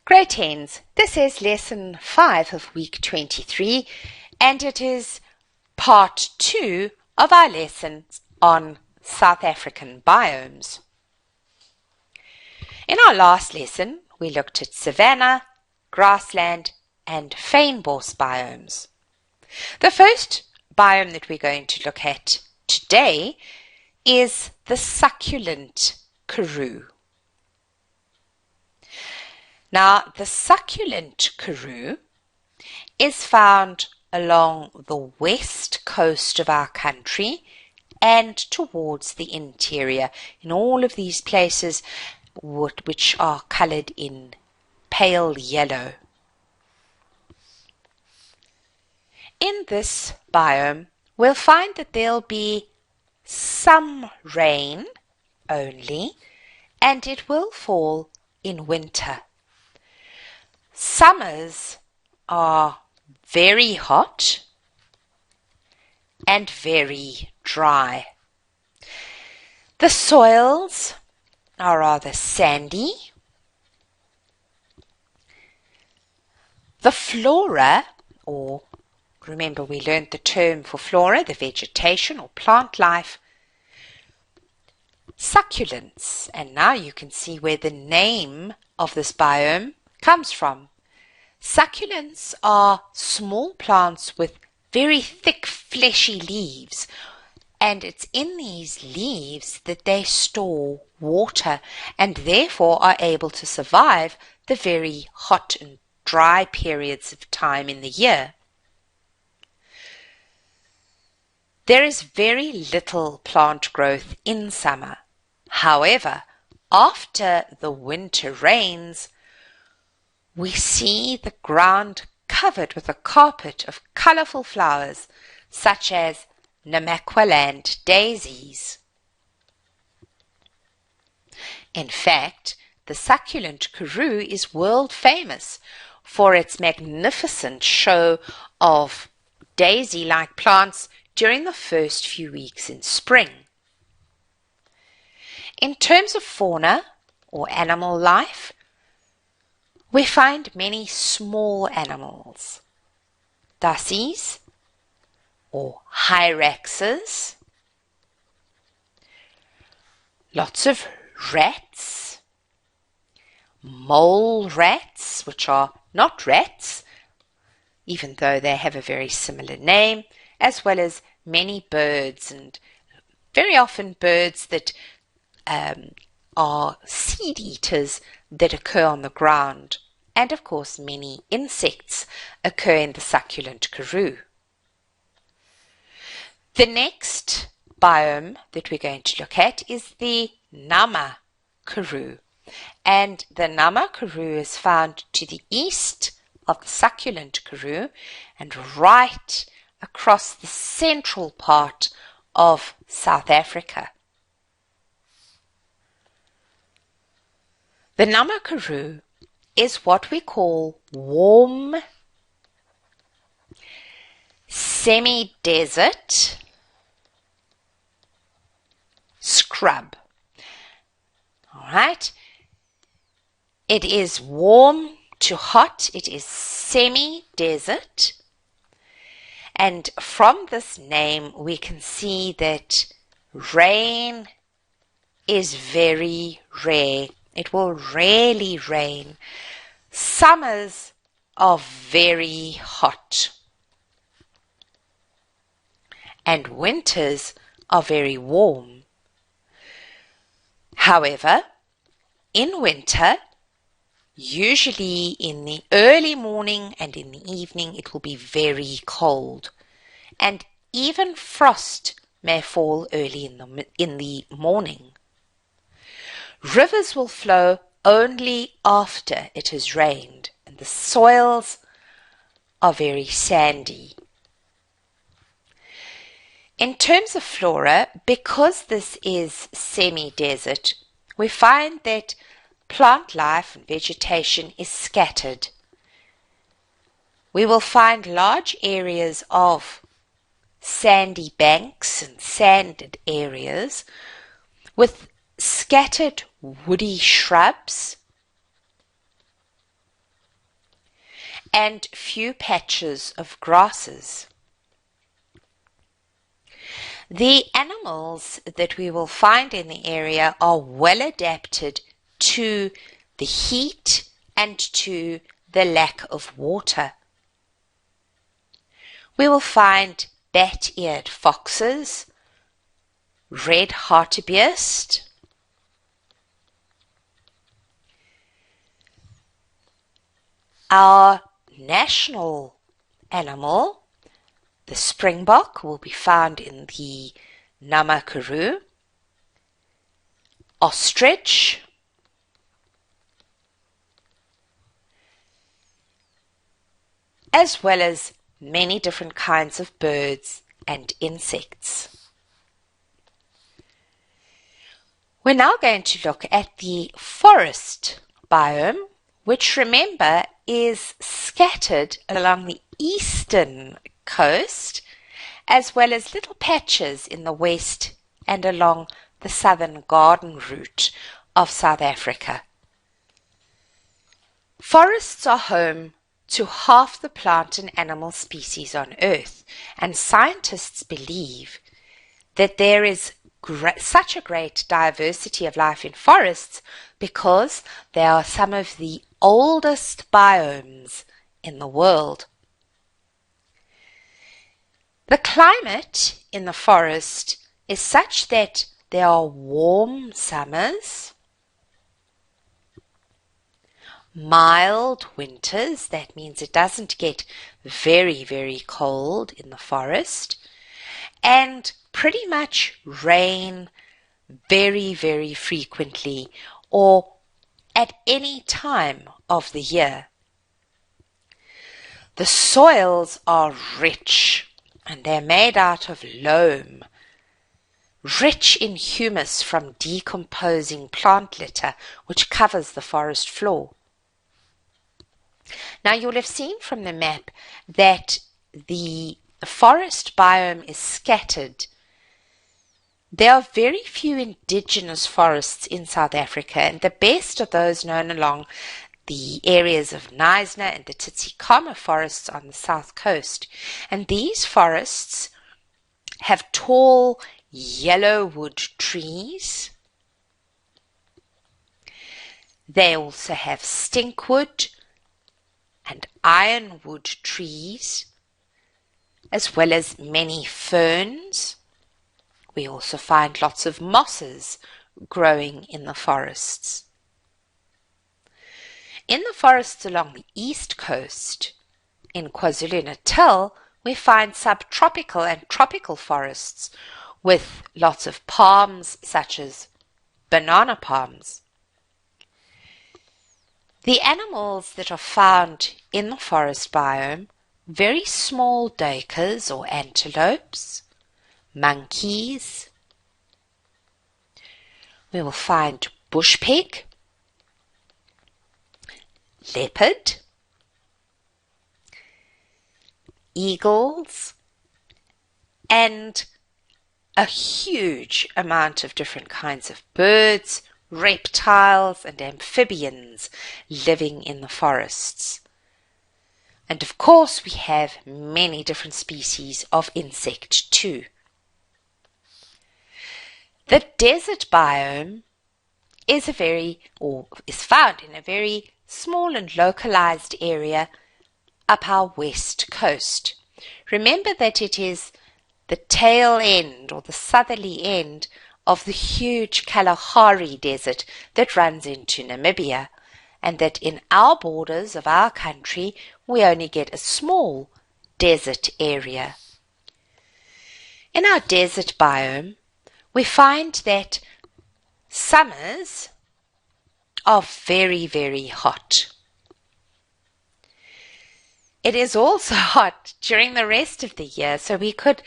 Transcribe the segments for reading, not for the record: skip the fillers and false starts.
Greetings, this is lesson 5 of week 23 and it is part 2 of our lesson on South African biomes. In our last lesson we looked at savanna, grassland and fynbos biomes. The first biome that we're going to look at today is the succulent karoo. Now, the succulent karoo is found along the west coast of our country and towards the interior, in all of these places which are coloured in pale yellow. In this biome, we'll find that there'll be some rain only, and it will fall in winter. Summers are very hot and very dry. The soils are rather sandy. The flora, or remember we learned the term for flora, the vegetation or plant life, succulents, and now you can see where the name of this biome comes from. Succulents are small plants with very thick fleshy leaves, and it's in these leaves that they store water and therefore are able to survive the very hot and dry periods of time in the year. There is very little plant growth in summer. However, after the winter rains, we see the ground covered with a carpet of colourful flowers such as Namaqualand daisies. In fact, the succulent karoo is world famous for its magnificent show of daisy-like plants during the first few weeks in spring. In terms of fauna or animal life, we find many small animals, dassies or hyraxes, lots of rats, mole rats, which are not rats, even though they have a very similar name, as well as many birds, and very often birds that are seed eaters that occur on the ground. And of course many insects occur in the succulent karoo. The next biome that we're going to look at is the Nama karoo. And the Nama karoo is found to the east of the succulent karoo and right across the central part of South Africa. The Nama karoo is what we call warm, semi-desert scrub. All right. It is warm to hot. It is semi-desert. And from this name, we can see that rain is very rare. It will rarely rain. Summers are very hot. And winters are very warm. However, in winter, usually in the early morning and in the evening, it will be very cold. And even frost may fall early in the morning. Rivers will flow only after it has rained, and the soils are very sandy. In terms of flora, because this is semi-desert, we find that plant life and vegetation is scattered. We will find large areas of sandy banks and sanded areas with scattered woody shrubs, and few patches of grasses. The animals that we will find in the area are well adapted to the heat and to the lack of water. We will find bat-eared foxes, red hartebeest, our national animal, the springbok, will be found in the Namakuru, ostrich, as well as many different kinds of birds and insects. We're now going to look at the forest biome, which, remember, is scattered along the eastern coast, as well as little patches in the west and along the southern garden route of South Africa. Forests are home to half the plant and animal species on Earth, and scientists believe that there is such a great diversity of life in forests because they are some of the oldest biomes in the world. The climate in the forest is such that there are warm summers, mild winters, that means it doesn't get very, very cold in the forest, and pretty much rain very, very frequently or at any time of the year. The soils are rich and they're made out of loam, rich in humus from decomposing plant litter which covers the forest floor. Now you'll have seen from the map that the forest biome is scattered. There are very few indigenous forests in South Africa, and the best of those known along the areas of Knysna and the Tsitsikamma forests on the south coast. And these forests have tall yellowwood trees. They also have stinkwood and ironwood trees, as well as many ferns. We also find lots of mosses growing in the forests. In the forests along the east coast, in KwaZulu-Natal, we find subtropical and tropical forests with lots of palms such as banana palms. The animals that are found in the forest biome, very small duikers or antelopes, monkeys. We will find bush pig, leopard, eagles, and a huge amount of different kinds of birds, reptiles, and amphibians living in the forests. And of course, we have many different species of insect too. The desert biome is found in a very small and localized area up our west coast. Remember that it is the tail end or the southerly end of the huge Kalahari Desert that runs into Namibia, and that in our borders of our country we only get a small desert area. In our desert biome, we find that summers are very, very hot. It is also hot during the rest of the year, so we could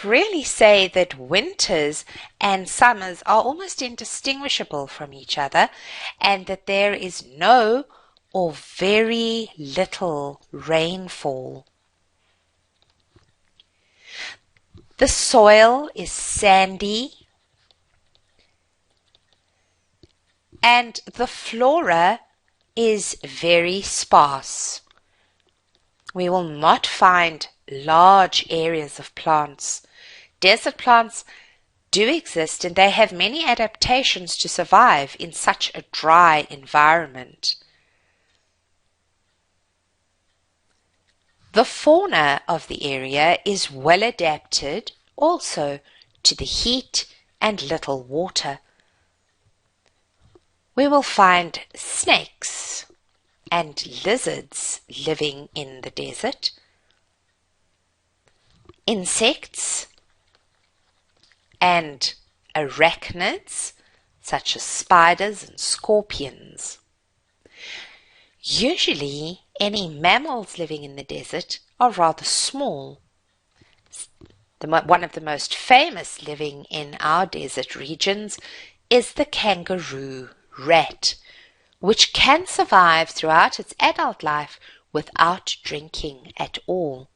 really say that winters and summers are almost indistinguishable from each other, and that there is no or very little rainfall. The soil is sandy, and the flora is very sparse. we will not find large areas of plants. Desert plants do exist and they have many adaptations to survive in such a dry environment. The fauna of the area is well adapted also to the heat and little water. We will find snakes and lizards living in the desert, insects and arachnids such as spiders and scorpions. Usually, any mammals living in the desert are rather small. One of the most famous living in our desert regions is the kangaroo rat, which can survive throughout its adult life without drinking at all.